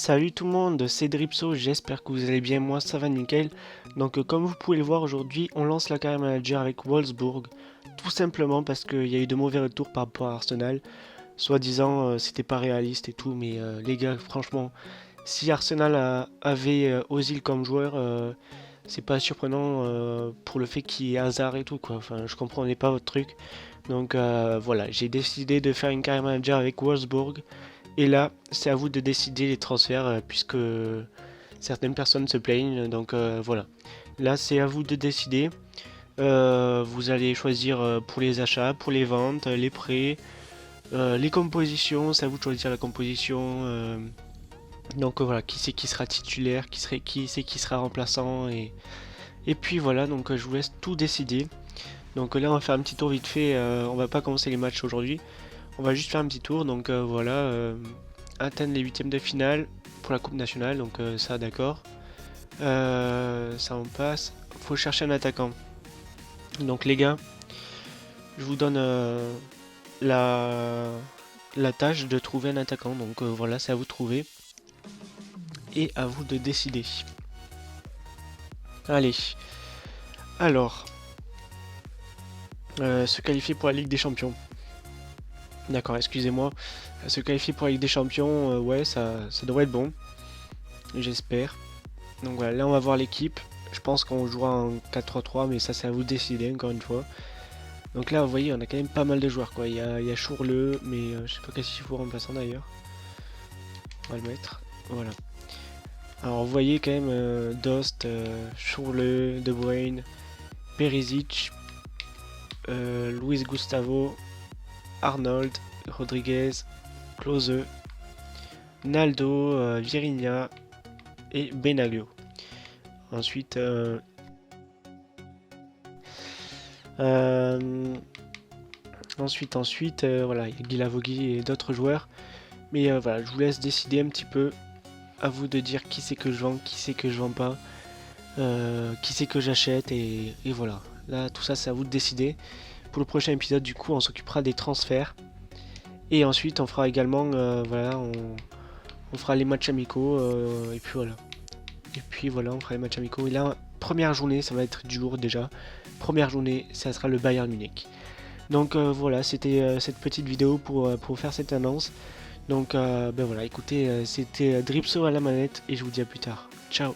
Salut tout le monde, c'est Dripso, j'espère que vous allez bien, moi ça va nickel. Donc comme vous pouvez le voir aujourd'hui, on lance la carrière manager avec Wolfsburg, tout simplement parce qu'il y a eu de mauvais retours par rapport à Arsenal. Soi-disant c'était pas réaliste et tout, mais les gars franchement, si Arsenal avait Ozil comme joueur, c'est pas surprenant pour le fait qu'il y ait Hazard et tout quoi, enfin je comprenais pas votre truc. Donc voilà, j'ai décidé de faire une carrière manager avec Wolfsburg. Et là, c'est à vous de décider les transferts puisque certaines personnes se plaignent. Donc voilà. Là, c'est à vous de décider. Vous allez choisir pour les achats, pour les ventes, les prêts, les compositions. C'est à vous de choisir la composition. Donc voilà, qui c'est qui sera titulaire, qui c'est qui sera remplaçant. Et puis voilà, donc je vous laisse tout décider. Donc là, on va faire un petit tour vite fait. On va pas commencer les matchs aujourd'hui. On va juste faire un petit tour, donc voilà, atteindre les huitièmes de finale pour la Coupe nationale, donc ça d'accord. Ça on passe. Faut chercher un attaquant. Donc les gars, je vous donne la, la tâche de trouver un attaquant, donc voilà, c'est à vous de trouver. Et à vous de décider. Allez, alors, se qualifier pour la Ligue des Champions. D'accord, excusez-moi. Se qualifier pour la Ligue des Champions, ouais, ça devrait être bon. J'espère. Donc voilà, là on va voir l'équipe. Je pense qu'on jouera en 4-3-3, mais ça c'est à vous de décider encore une fois. Donc là vous voyez on a quand même pas mal de joueurs quoi. Il y a Chourle, mais je sais pas qu'est-ce qu'il faut remplaçant d'ailleurs. On va le mettre. Voilà. Alors vous voyez quand même Dost, Chourle, De Bruyne, Perisic, Luis Gustavo, Arnold, Rodriguez, Klose, Naldo, Virinha et Benaglio. Ensuite, euh, voilà, il y a Guilavogui et d'autres joueurs. Mais voilà, je vous laisse décider un petit peu. À vous de dire qui c'est que je vends, qui c'est que je vends pas, qui c'est que j'achète et voilà. Là, tout ça, c'est à vous de décider. Pour le prochain épisode, du coup, on s'occupera des transferts. Et ensuite, on fera également, voilà, on fera les matchs amicaux. Et puis voilà. Et puis voilà, on fera les matchs amicaux. Et là, première journée, ça va être du lourd déjà. Première journée, ça sera le Bayern Munich. Donc voilà, c'était cette petite vidéo pour faire cette annonce. Donc ben voilà, écoutez, c'était Dripso à la manette et je vous dis à plus tard. Ciao.